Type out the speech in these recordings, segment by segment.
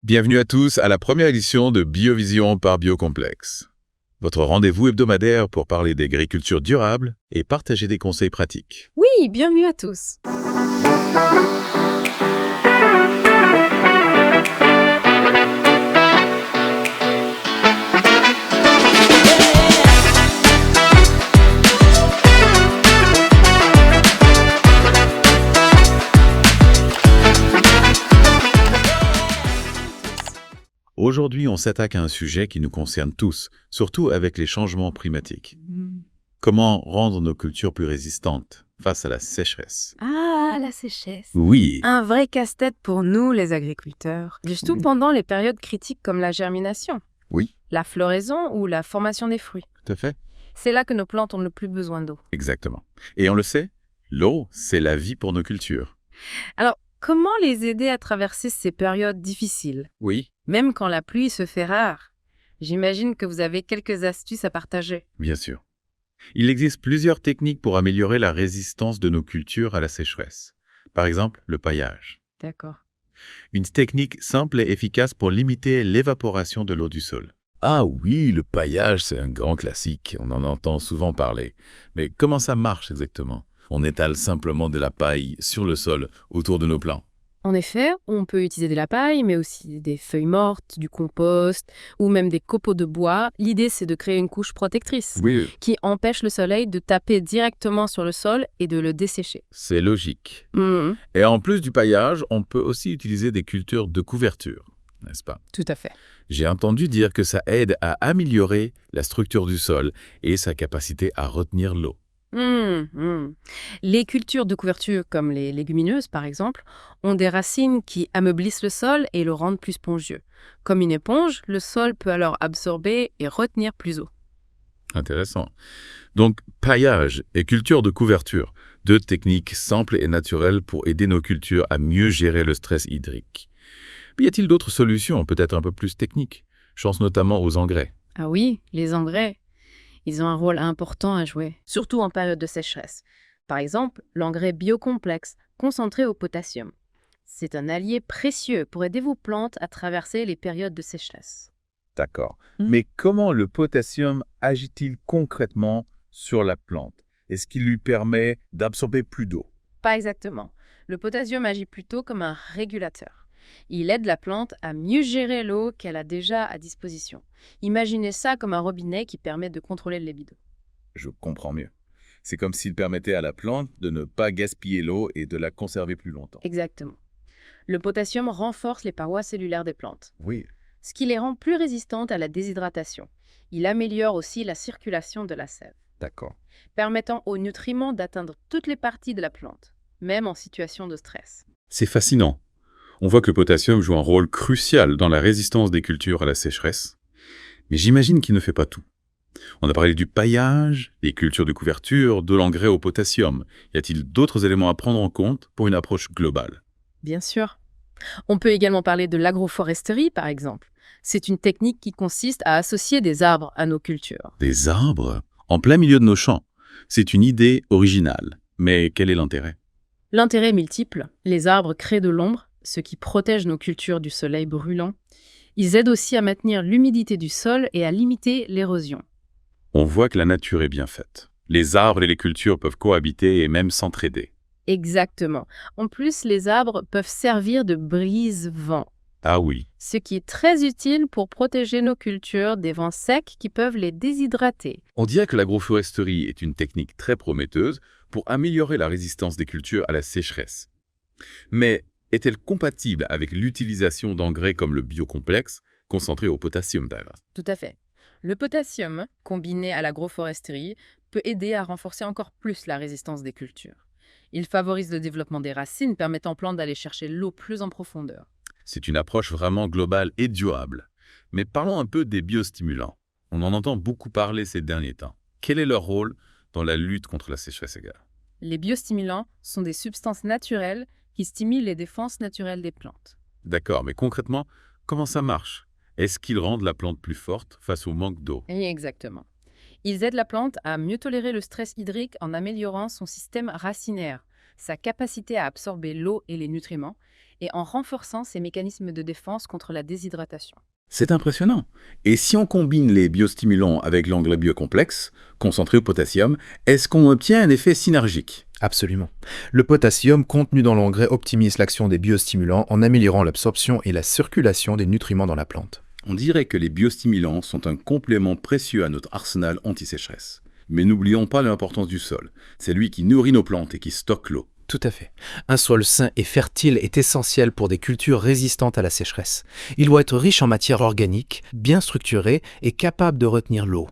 Bienvenue à tous à la première édition de Biovision par Biocomplexe. Votre rendez-vous hebdomadaire pour parler d'agriculture durable et partager des conseils pratiques. Oui, bienvenue à tous. Aujourd'hui, on s'attaque à un sujet qui nous concerne tous, surtout avec les changements climatiques. Comment rendre nos cultures plus résistantes face à la sécheresse? Ah, la sécheresse. Oui, Un vrai casse-tête pour nous, les agriculteurs. Surtout pendant les périodes critiques comme la germination, oui, la floraison ou la formation des fruits. tout à fait. C'est là que nos plantes ont le plus besoin d'eau. Exactement. Et on le sait, l'eau, c'est la vie pour nos cultures. Alors, comment les aider à traverser ces périodes difficiles, Oui, même quand la pluie se fait rare? J'imagine que vous avez quelques astuces à partager. bien sûr. Il existe plusieurs techniques pour améliorer la résistance de nos cultures à la sécheresse. Par exemple, le paillage. D'accord. Une technique simple et efficace pour limiter l'évaporation de l'eau du sol. Ah oui, le paillage, c'est un grand classique. On en entend souvent parler. Mais comment ça marche exactement? On étale simplement de la paille sur le sol autour de nos plants. En effet, on peut utiliser de la paille, mais aussi des feuilles mortes, du compost ou même des copeaux de bois. L'idée, c'est de créer une couche protectrice Oui, qui empêche le soleil de taper directement sur le sol et de le dessécher. c'est logique. Mhm, Et en plus du paillage, on peut aussi utiliser des cultures de couverture, n'est-ce pas? tout à fait. J'ai entendu dire que ça aide à améliorer la structure du sol et sa capacité à retenir l'eau. Les cultures de couverture, comme les légumineuses par exemple, ont des racines qui ameublissent le sol et le rendent plus spongieux. Comme une éponge, le sol peut alors absorber et retenir plus d'eau. Intéressant. Donc, paillage et culture de couverture, deux techniques simples et naturelles pour aider nos cultures à mieux gérer le stress hydrique. Mais y a-t-il d'autres solutions, peut-être un peu plus techniques? Je pense notamment aux engrais. Ah oui, les engrais. Ils ont un rôle important à jouer, surtout en période de sécheresse. Par exemple, l'engrais biocomplexe, concentré au potassium. C'est un allié précieux pour aider vos plantes à traverser les périodes de sécheresse. D'accord. Mais comment le potassium agit-il concrètement sur la plante? Est-ce qu'il lui permet d'absorber plus d'eau? Pas exactement. Le potassium agit plutôt comme un régulateur. Il aide la plante à mieux gérer l'eau qu'elle a déjà à disposition. Imaginez ça comme un robinet qui permet de contrôler le libido. Je comprends mieux. C'est comme s'il permettait à la plante de ne pas gaspiller l'eau et de la conserver plus longtemps. Exactement. Le potassium renforce les parois cellulaires des plantes, Oui, ce qui les rend plus résistantes à la déshydratation. Il améliore aussi la circulation de la sève, d'accord. permettant aux nutriments d'atteindre toutes les parties de la plante, même en situation de stress. C'est fascinant. On voit que le potassium joue un rôle crucial dans la résistance des cultures à la sécheresse. Mais j'imagine qu'il ne fait pas tout. On a parlé du paillage, des cultures de couverture, de l'engrais au potassium. Y a-t-il d'autres éléments à prendre en compte pour une approche globale? Bien sûr. On peut également parler de l'agroforesterie, par exemple. C'est une technique qui consiste à associer des arbres à nos cultures. Des arbres en plein milieu de nos champs. C'est une idée originale. Mais quel est l'intérêt? L'intérêt est multiple. Les arbres créent de l'ombre, ce qui protège nos cultures du soleil brûlant. Ils aident aussi à maintenir l'humidité du sol et à limiter l'érosion. On voit que la nature est bien faite. Les arbres et les cultures peuvent cohabiter et même s'entraider. Exactement. En plus, les arbres peuvent servir de brise-vent, Ah oui, ce qui est très utile pour protéger nos cultures des vents secs qui peuvent les déshydrater. on dirait que l'agroforesterie est une technique très prometteuse pour améliorer la résistance des cultures à la sécheresse. Mais est-elle compatible avec l'utilisation d'engrais comme le biocomplexe, concentré au potassium d'ailleurs? Tout à fait. Le potassium, combiné à l'agroforesterie, peut aider à renforcer encore plus la résistance des cultures. Il favorise le développement des racines, permettant aux plantes d'aller chercher l'eau plus en profondeur. C'est une approche vraiment globale et durable. Mais parlons un peu des biostimulants. On en entend beaucoup parler ces derniers temps. Quel est leur rôle dans la lutte contre la sécheresse égale? Les biostimulants sont des substances naturelles qui stimulent les défenses naturelles des plantes. D'accord, mais concrètement, comment ça marche? Est-ce qu'ils rendent la plante plus forte face au manque d'eau? Exactement. Ils aident la plante à mieux tolérer le stress hydrique en améliorant son système racinaire, sa capacité à absorber l'eau et les nutriments, et en renforçant ses mécanismes de défense contre la déshydratation. C'est impressionnant. Et si on combine les biostimulants avec l'engrais biocomplexe, concentré au potassium, est-ce qu'on obtient un effet synergique? Absolument. Le potassium contenu dans l'engrais optimise l'action des biostimulants en améliorant l'absorption et la circulation des nutriments dans la plante. On dirait que les biostimulants sont un complément précieux à notre arsenal anti-sécheresse. Mais n'oublions pas l'importance du sol. C'est lui qui nourrit nos plantes et qui stocke l'eau. Tout à fait. Un sol sain et fertile est essentiel pour des cultures résistantes à la sécheresse. Il doit être riche en matière organique, bien structuré et capable de retenir l'eau.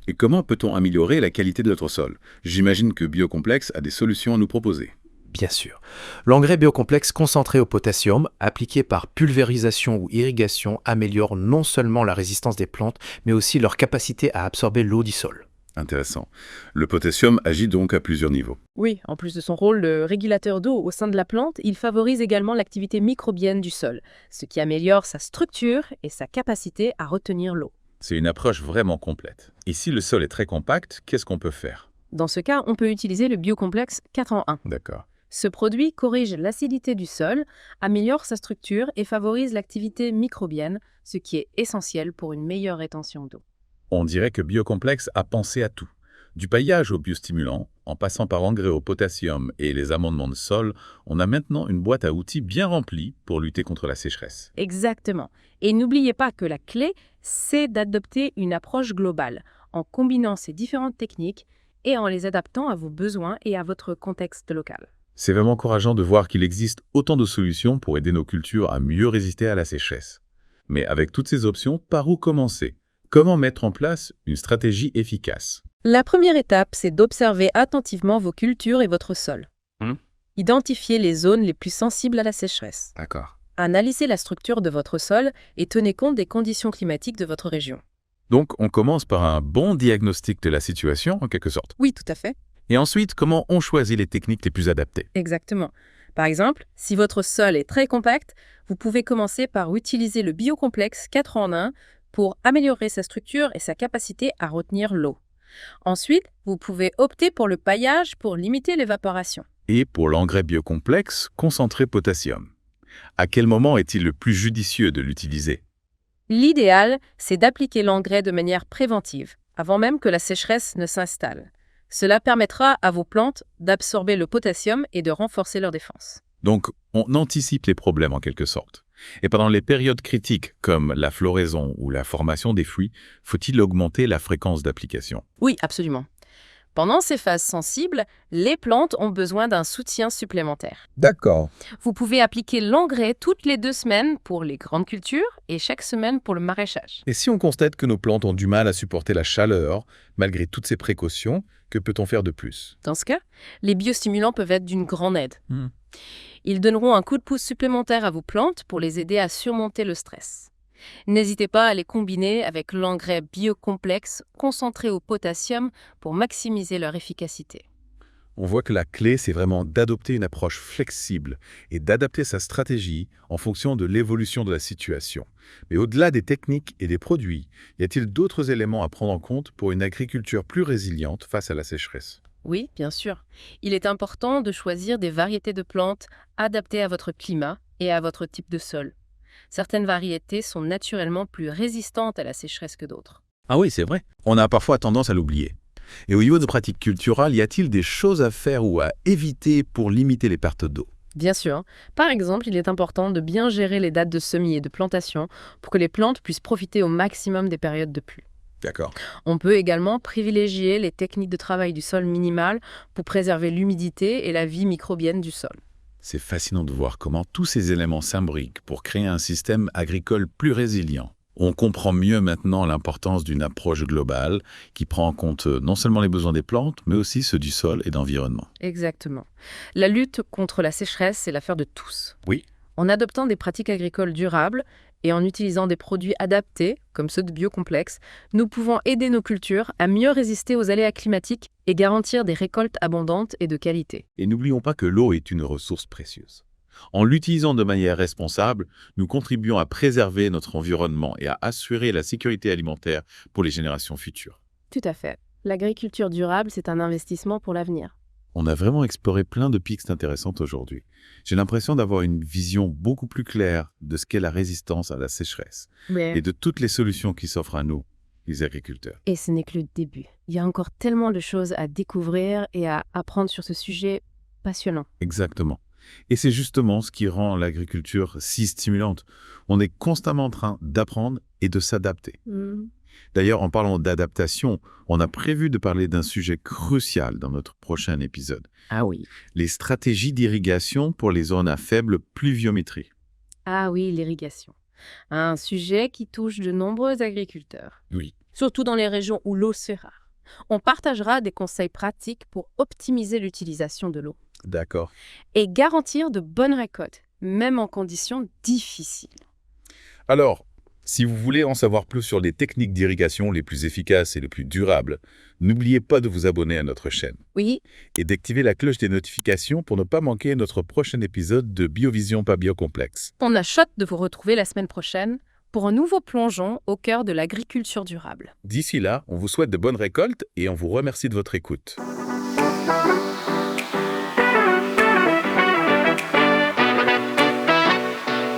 Et comment peut-on améliorer la qualité de notre sol? J'imagine que Biocomplexe a des solutions à nous proposer. Bien sûr. L'engrais biocomplexe concentré au potassium, appliqué par pulvérisation ou irrigation, améliore non seulement la résistance des plantes, mais aussi leur capacité à absorber l'eau du sol. Intéressant. Le potassium agit donc à plusieurs niveaux. Oui, en plus de son rôle de régulateur d'eau au sein de la plante, il favorise également l'activité microbienne du sol, ce qui améliore sa structure et sa capacité à retenir l'eau. C'est une approche vraiment complète. Et si le sol est très compact, qu'est-ce qu'on peut faire? Dans ce cas, on peut utiliser le biocomplexe 4 en 1. D'accord. Ce produit corrige l'acidité du sol, améliore sa structure et favorise l'activité microbienne, ce qui est essentiel pour une meilleure rétention d'eau. On dirait que Biocomplexe a pensé à tout. Du paillage au biostimulant, en passant par engrais au potassium et les amendements de sol, on a maintenant une boîte à outils bien remplie pour lutter contre la sécheresse. Exactement. Et n'oubliez pas que la clé, c'est d'adopter une approche globale, en combinant ces différentes techniques et en les adaptant à vos besoins et à votre contexte local. C'est vraiment encourageant de voir qu'il existe autant de solutions pour aider nos cultures à mieux résister à la sécheresse. Mais avec toutes ces options, par où commencer? Comment mettre en place une stratégie efficace? La première étape, c'est d'observer attentivement vos cultures et votre sol. Identifiez les zones les plus sensibles à la sécheresse. D'accord. Analysez la structure de votre sol et tenez compte des conditions climatiques de votre région. Donc, on commence par un bon diagnostic de la situation, en quelque sorte. Oui, tout à fait. Et ensuite, comment on choisit les techniques les plus adaptées? Exactement. Par exemple, si votre sol est très compact, vous pouvez commencer par utiliser le biocomplexe 4 en 1 pour améliorer sa structure et sa capacité à retenir l'eau. Ensuite, vous pouvez opter pour le paillage pour limiter l'évaporation. Et pour l'engrais biocomplexe, concentré potassium. À quel moment est-il le plus judicieux de l'utiliser? L'idéal, c'est d'appliquer l'engrais de manière préventive, avant même que la sécheresse ne s'installe. Cela permettra à vos plantes d'absorber le potassium et de renforcer leur défense. Donc, on anticipe les problèmes en quelque sorte. Et pendant les périodes critiques, comme la floraison ou la formation des fruits, faut-il augmenter la fréquence d'application? Oui, absolument. Pendant ces phases sensibles, les plantes ont besoin d'un soutien supplémentaire. D'accord. Vous pouvez appliquer l'engrais toutes les 2 semaines pour les grandes cultures et chaque semaine pour le maraîchage. Et si on constate que nos plantes ont du mal à supporter la chaleur, malgré toutes ces précautions, que peut-on faire de plus? Dans ce cas, les biostimulants peuvent être d'une grande aide. Ils donneront un coup de pouce supplémentaire à vos plantes pour les aider à surmonter le stress. N'hésitez pas à les combiner avec l'engrais biocomplexe concentré au potassium pour maximiser leur efficacité. On voit que la clé, c'est vraiment d'adopter une approche flexible et d'adapter sa stratégie en fonction de l'évolution de la situation. Mais au-delà des techniques et des produits, y a-t-il d'autres éléments à prendre en compte pour une agriculture plus résiliente face à la sécheresse? Oui, bien sûr. Il est important de choisir des variétés de plantes adaptées à votre climat et à votre type de sol. Certaines variétés sont naturellement plus résistantes à la sécheresse que d'autres. Ah oui, c'est vrai. On a parfois tendance à l'oublier. Et au niveau de pratiques culturales, y a-t-il des choses à faire ou à éviter pour limiter les pertes d'eau? Bien sûr. Par exemple, il est important de bien gérer les dates de semis et de plantation pour que les plantes puissent profiter au maximum des périodes de pluie. D'accord. On peut également privilégier les techniques de travail du sol minimal pour préserver l'humidité et la vie microbienne du sol. C'est fascinant de voir comment tous ces éléments s'imbriquent pour créer un système agricole plus résilient. On comprend mieux maintenant l'importance d'une approche globale qui prend en compte non seulement les besoins des plantes, mais aussi ceux du sol et d'environnement. Exactement. La lutte contre la sécheresse, c'est l'affaire de tous. Oui. En adoptant des pratiques agricoles durables et en utilisant des produits adaptés, comme ceux de Biocomplexe, nous pouvons aider nos cultures à mieux résister aux aléas climatiques et garantir des récoltes abondantes et de qualité. Et n'oublions pas que l'eau est une ressource précieuse. En l'utilisant de manière responsable, nous contribuons à préserver notre environnement et à assurer la sécurité alimentaire pour les générations futures. Tout à fait. L'agriculture durable, c'est un investissement pour l'avenir. On a vraiment exploré plein de pistes intéressantes aujourd'hui. J'ai l'impression d'avoir une vision beaucoup plus claire de ce qu'est la résistance à la sécheresse et de toutes les solutions qui s'offrent à nous, les agriculteurs. Et ce n'est que le début. Il y a encore tellement de choses à découvrir et à apprendre sur ce sujet passionnant. Exactement. Et c'est justement ce qui rend l'agriculture si stimulante. On est constamment en train d'apprendre et de s'adapter. D'ailleurs, en parlant d'adaptation, on a prévu de parler d'un sujet crucial dans notre prochain épisode. Ah oui. Les stratégies d'irrigation pour les zones à faible pluviométrie. Ah oui, l'irrigation. Un sujet qui touche de nombreux agriculteurs. Oui. Surtout dans les régions où l'eau c'est rare. On partagera des conseils pratiques pour optimiser l'utilisation de l'eau D'accord. et garantir de bonnes récoltes, même en conditions difficiles. Alors, si vous voulez en savoir plus sur les techniques d'irrigation les plus efficaces et les plus durables, n'oubliez pas de vous abonner à notre chaîne Oui, et d'activer la cloche des notifications pour ne pas manquer notre prochain épisode de Biovision pas biocomplexe. on a hâte de vous retrouver la semaine prochaine pour un nouveau plongeon au cœur de l'agriculture durable. D'ici là, on vous souhaite de bonnes récoltes et on vous remercie de votre écoute.